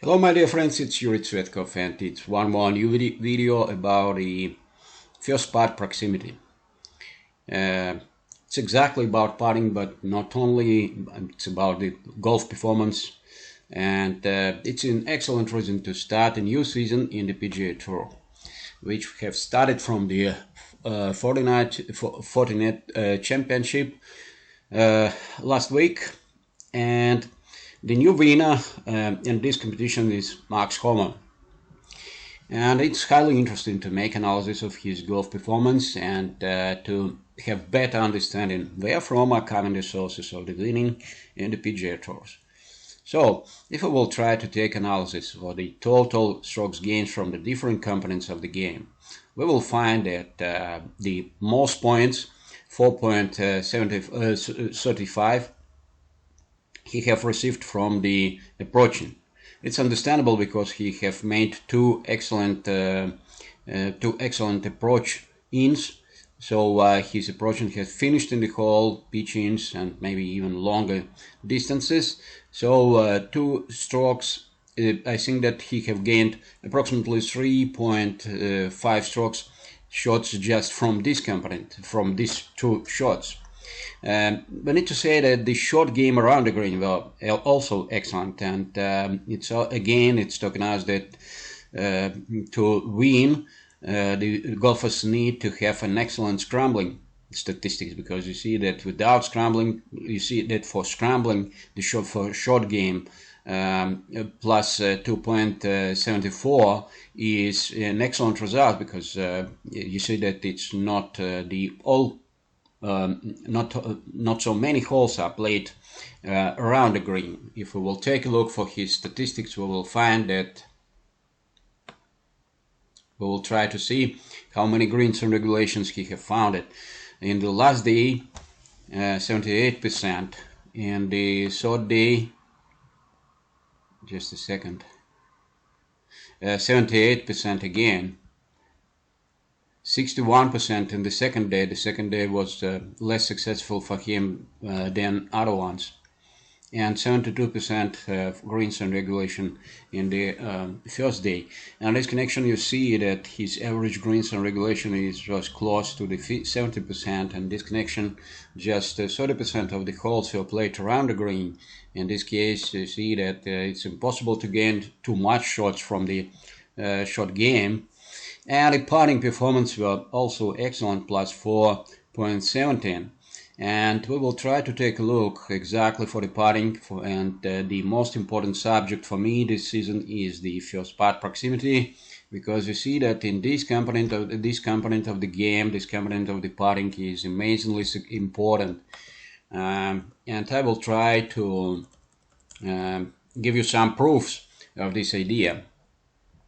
Hello my dear friends, it's Yuri Tsvetkov and it's one more new video about the first putt proximity. It's exactly about putting, but not only, it's about the golf performance, and it's an excellent reason to start a new season in the PGA Tour, which have started from the Fortinet Championship last week, and the new winner in this competition is Homa. And it's highly interesting to make analysis of his golf performance and to have better understanding where from are coming the sources of the winning in the PGA Tours. So, if we will try to take analysis for the total strokes gained from the different components of the game, we will find that the most points, 4.35, he have received from the approaching. It's understandable because he have made two excellent approach ins. So his approaching has finished in the hole, pitch ins, and maybe even longer distances. So 2 strokes. I think that he have gained approximately 3.5 strokes shots just from this component, from these 2 shots. We need to say that the short game around the green were also excellent, and it's talking us that to win, the golfers need to have an excellent scrambling statistics, because you see that without scrambling, you see that for scrambling, the short game plus 2.74 is an excellent result, because you see that it's not not so many holes are played around the green. If we will take a look for his statistics, we will find that we will try to see how many greens and regulations he have found it. In the last day, 78%. In the third day, just a second, 78% again. 61% in the second day. The second day was less successful for him than other ones, and 72% greens and regulation in the first day. And this connection, you see that his average greens and regulation is just close to the 70%, and this connection, just 30% of the holes were played around the green. In this case, you see that it's impossible to gain too much shots from the short game. And the putting performance were also excellent, plus 4.17. And we will try to take a look exactly for the putting, and the most important subject for me this season is the first putt proximity, because you see that in this component of the game, this component of the putting is amazingly important. And I will try to give you some proofs of this idea.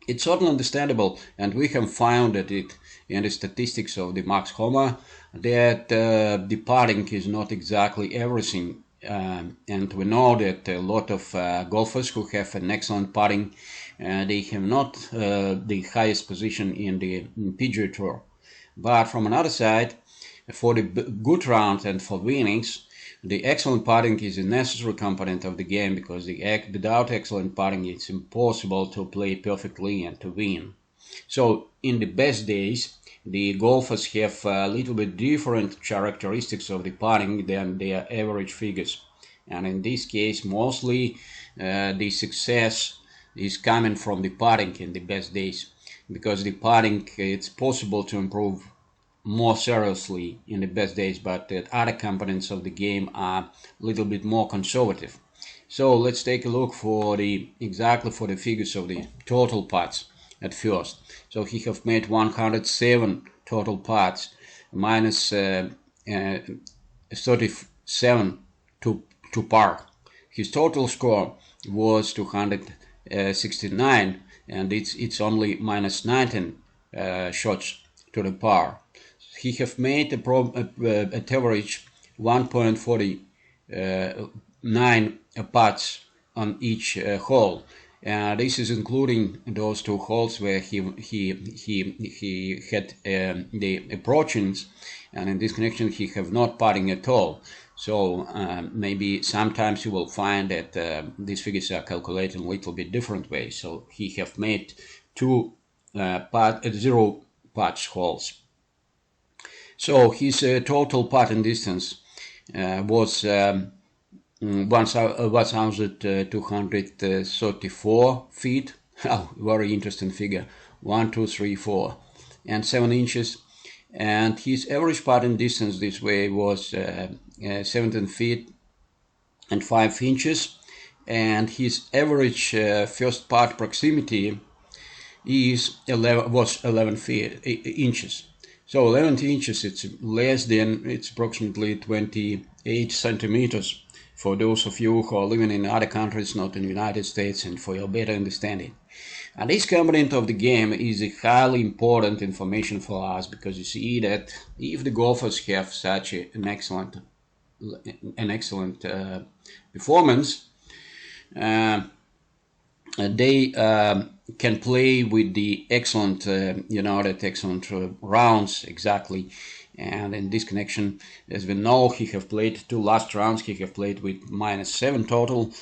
It's certainly understandable, and we have found that it in the statistics of the Homa that the putting is not exactly everything, and we know that a lot of golfers who have an excellent putting, they have not the highest position in the PGA Tour. But from another side, for the good rounds and for winnings, the excellent putting is a necessary component of the game, because without excellent putting it's impossible to play perfectly and to win. So in the best days, the golfers have a little bit different characteristics of the putting than their average figures. And in this case, mostly the success is coming from the putting in the best days, because the putting, it's possible to improve more seriously in the best days, but the other components of the game are a little bit more conservative. So let's take a look for exactly for the figures of the total putts at first. So he have made 107 total putts, minus 37 to par. His total score was 269, and it's only minus 19 shots to the par. He have made at average 1.49 putts on each hole. This is including those 2 holes where he had the approachings, and in this connection he have not putting at all. So maybe sometimes you will find that these figures are calculated in a little bit different way. So he have made two zero putts holes. So his total putting distance was 1,234 feet. Oh, very interesting figure. 1, 2, 3, 4, and 7 inches. And his average putting distance this way was 17 feet and 5 inches. And his average first putt proximity was 11 inches. So 11 inches, it's approximately 28 centimeters for those of you who are living in other countries, not in the United States, and for your better understanding. And this component of the game is a highly important information for us, because you see that if the golfers have such an excellent performance, they can play with the excellent, excellent rounds exactly. And in this connection, as we know, he have played two last rounds. He have played with -7 total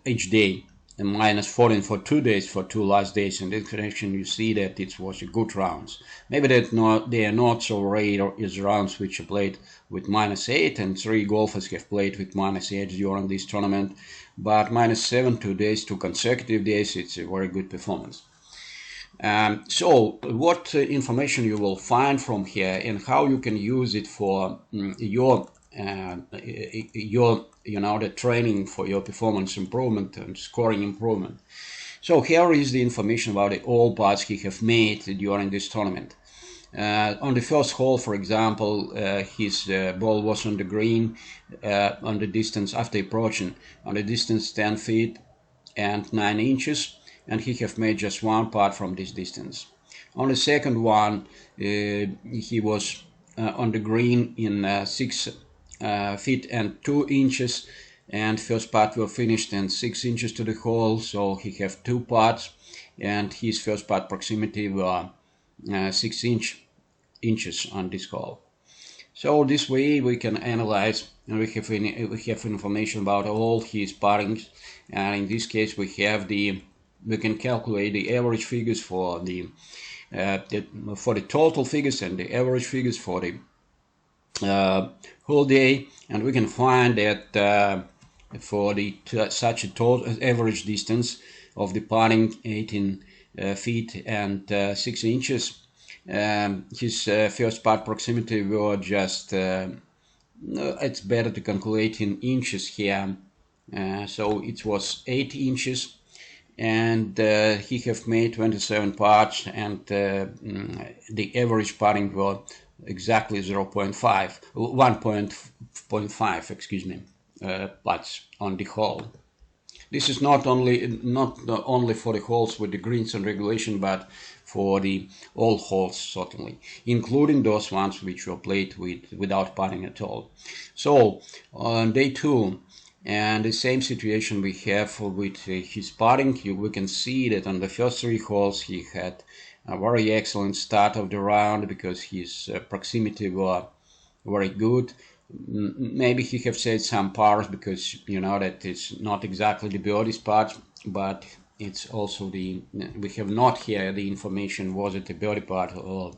each day, and -14 for 2 days for two last days. In this connection, you see that it was a good rounds. Maybe they are not so rare as rounds which are played with -8, and 3 golfers have played with -8 during this tournament. But -7 2 days, 2 consecutive days, it's a very good performance. So what information you will find from here, and how you can use it for your the training for your performance improvement and scoring improvement. So here is the information about all putts he have made during this tournament. On the first hole, for example, his ball was on the green on the distance after approaching on the distance 10 feet and 9 inches, and he have made just one putt from this distance. On the second one, he was on the green in 6 feet and 2 inches, and first putt were finished and 6 inches to the hole, so he have 2 putts, and his first putt proximity were 6 inches on this hole. So this way we can analyze, and we have information about all his puttings, and in this case we can calculate the average figures for the total figures and the average figures for the whole day, and we can find that for such a total average distance of the putting 18 feet and 6 inches. His first putt proximity were just, it's better to calculate in inches here, so it was 8 inches, and he have made 27 putts, and the average putting were exactly 1.5 excuse me, putts on the hole. This is not only for the holes with the greens and regulation, but for the all holes certainly, including those ones which were played without putting at all. So on day 2, and the same situation we have with his putting, we can see that on the first 3 holes he had a very excellent start of the round, because his proximity were very good. Maybe he have said some pars, because you know that it's not exactly the birdie spot, but it's also we have not here the information, was it a birdie putt or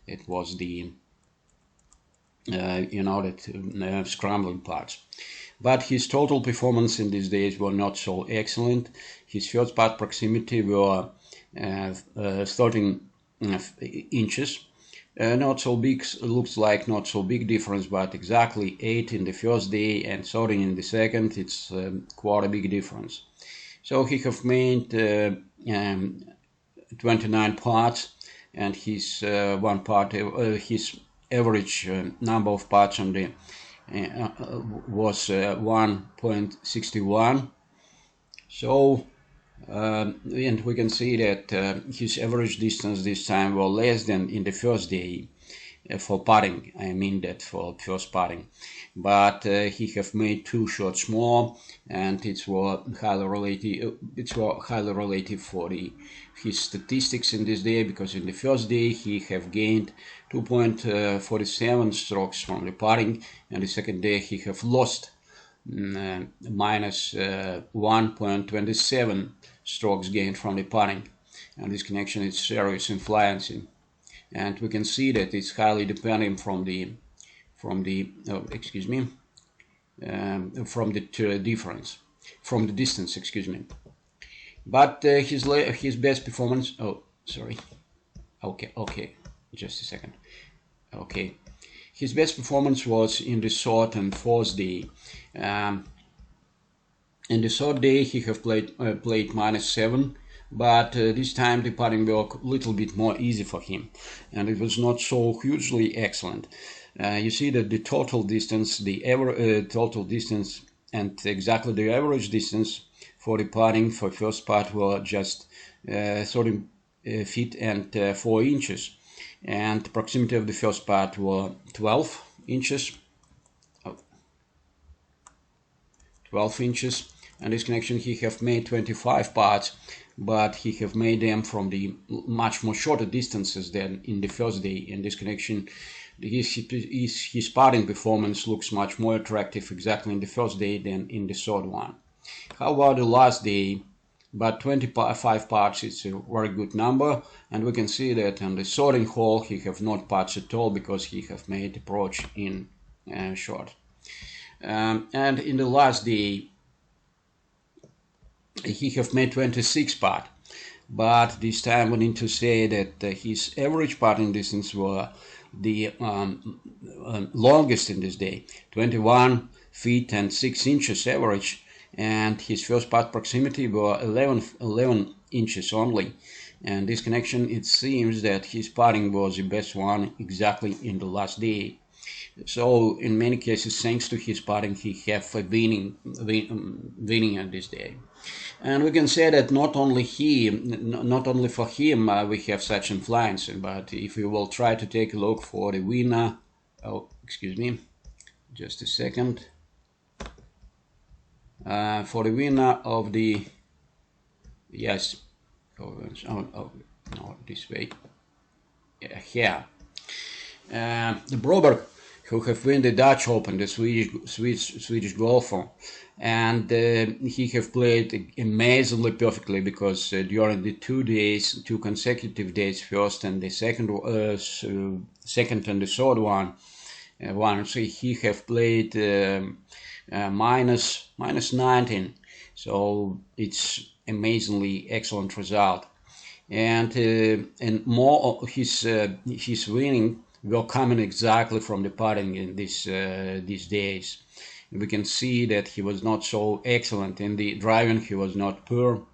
it was the scrambling putts. But his total performance in these days were not so excellent. His first putt proximity were 13 inches. Not so big, looks like not so big difference, but exactly 8 in the first day and 13 in the second, it's quite a big difference. So he have made 29 putts, and his his average number of putts on the was 1.61. So and we can see that his average distance this time were less than in the first day, for putting. I mean that for first putting, but he have made 2 shots more, and it's highly relative for his statistics in this day, because in the first day he have gained 2.47 strokes from the putting, and the second day he have lost minus 1.27 strokes gained from the putting, and this connection is serious influencing, and we can see that it's highly dependent from the difference, from the distance, excuse me. But his best performance. Oh, sorry. Okay, just a second. Okay, his best performance was in the third and fourth day. In the third day, he have played -7, but this time the putting work a little bit more easy for him, and it was not so hugely excellent. You see that the total distance, total distance, and exactly the average distance for the putting for first putt were just 30 feet and 4 inches, and the proximity of the first putt were 12 inches. 12 inches, and this connection he have made 25 putts, but he have made them from the much more shorter distances than in the first day. In this connection, his putting performance looks much more attractive exactly in the first day than in the third one. How about the last day? But 25 putts is a very good number, and we can see that on the third hole he have not putts at all, because he have made approach in short. And in the last day he have made 26 putt, but this time we need to say that his average putting distance were the longest in this day, 21 feet and 6 inches average, and his first putt proximity were 11 inches only. And this connection, it seems that his putting was the best one exactly in the last day. So in many cases, thanks to his putting, he have winning on this day. And we can say that not only for him we have such influence, but if we will try to take a look for the winner, excuse me, just a second, for the winner of the, yes, no, this way, yeah, here, the Broberg, who have won the Dutch Open, the Swedish golfer, and he have played amazingly perfectly, because during the 2 consecutive days, first and the second and the third one, so he have played minus 19, so it's amazingly excellent result, and more his winning were coming exactly from the putting in these days. We can see that he was not so excellent in the driving, he was not poor,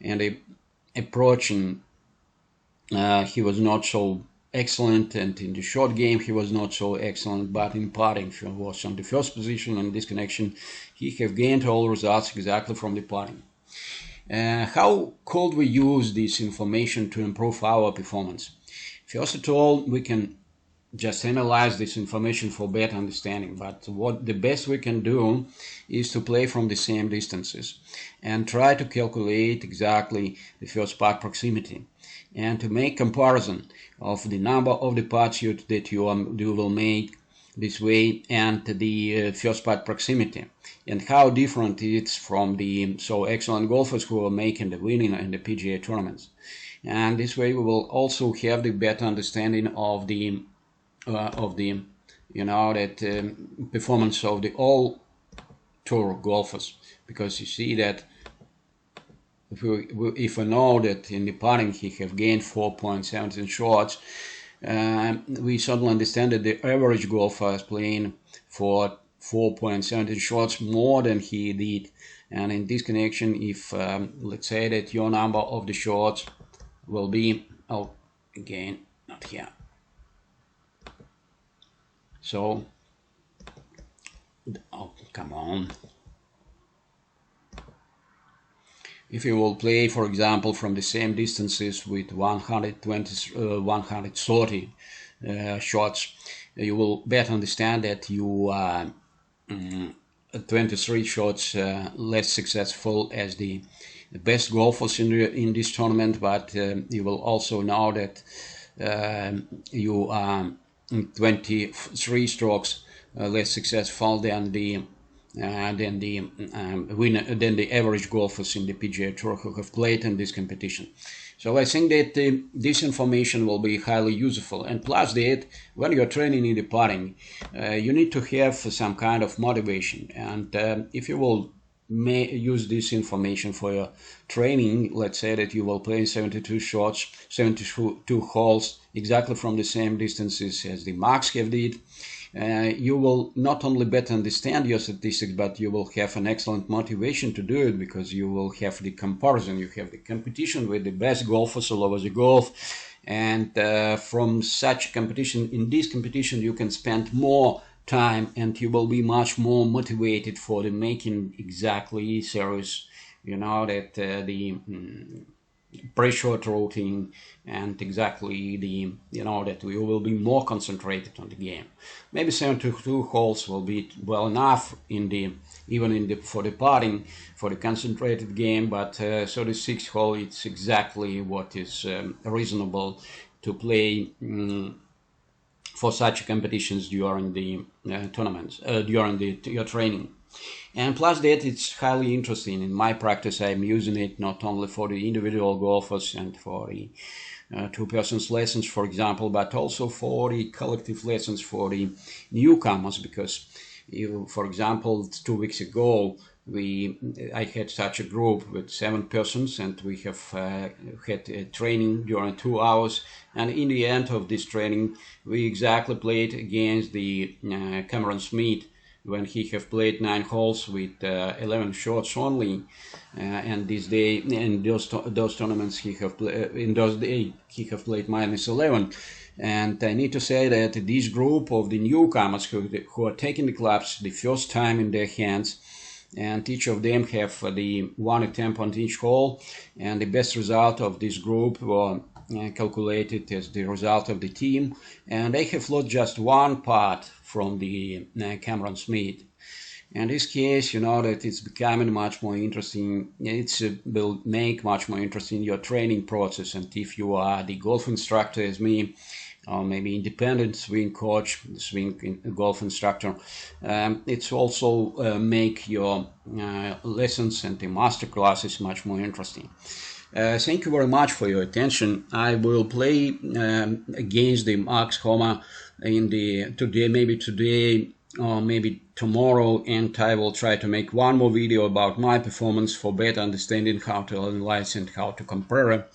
and the approaching he was not so excellent, and in the short game he was not so excellent, but in putting he was on the first position, and this connection he have gained all results exactly from the putting. How could we use this information to improve our performance? First of all, we can just analyze this information for better understanding, but what the best we can do is to play from the same distances and try to calculate exactly the first putt proximity, and to make comparison of the number of the putts that you will make this way and the first putt proximity, and how different it's from the so excellent golfers who are making the winning in the PGA tournaments. And this way we will also have the better understanding of the performance of the all tour golfers, because you see that if we know that in the putting he have gained 4.17 shots, we suddenly understand that the average golfer is playing for 4.17 shots more than he did. And in this connection, if let's say that your number of the shots will be, oh, again, not here. So, oh, come on. If you will play, for example, from the same distances with 130 shots, you will better understand that you are 23 shots less successful as the best golfers in this tournament, but you will also know that you are 23 strokes less successful than the average golfers in the PGA Tour who have played in this competition. So I think that this information will be highly useful. And plus that, when you're training in the putting, you need to have some kind of motivation. And if you will use this information for your training, let's say that you will play 72 shots, 72 holes, exactly from the same distances as the Max have did, you will not only better understand your statistics, but you will have an excellent motivation to do it, because you will have the comparison, you have the competition with the best golfers all over the golf, and from such competition, in this competition, you can spend more time and you will be much more motivated for the making exactly serious, that the pre-shot routing and exactly the, that we will be more concentrated on the game. Maybe 72 holes will be well enough for the putting, for the concentrated game, but 36 hole, it's exactly what is reasonable to play for such competitions during the tournaments, during your training. And plus that, it's highly interesting. In my practice, I'm using it not only for the individual golfers and for the two-person lessons, for example, but also for the collective lessons for the newcomers, because for example, 2 weeks ago, I had such a group with 7 persons, and we have had a training during 2 hours, and in the end of this training, we exactly played against the Cameron Smith, when he have played 9 holes with 11 shots only, and this day in those tournaments he have in those days he have played -11. And I need to say that this group of the newcomers who are taking the clubs the first time in their hands, and each of them have the 1 attempt on each hole, and the best result of this group were calculated as the result of the team, and they have lost just 1 putt from the Cameron Smith. In this case, that it's becoming much more interesting. It will make much more interesting your training process, and if you are the golf instructor as me, or maybe independent swing coach, swing golf instructor, it's also make your lessons and the master classes much more interesting. Thank you very much for your attention. I will play against the Max Homa maybe today or maybe tomorrow, and I will try to make one more video about my performance for better understanding how to analyze and how to compare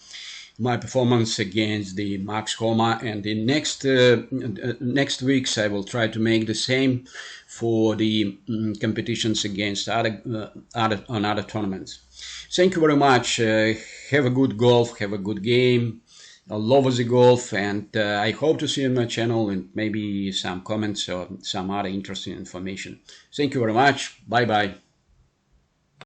my performance against the Max Homa. And in next weeks I will try to make the same for the competitions against other tournaments. Thank you very much. Have a good golf, have a good game. I love the golf, and I hope to see you on my channel and maybe some comments or some other interesting information. Thank you very much. Bye bye.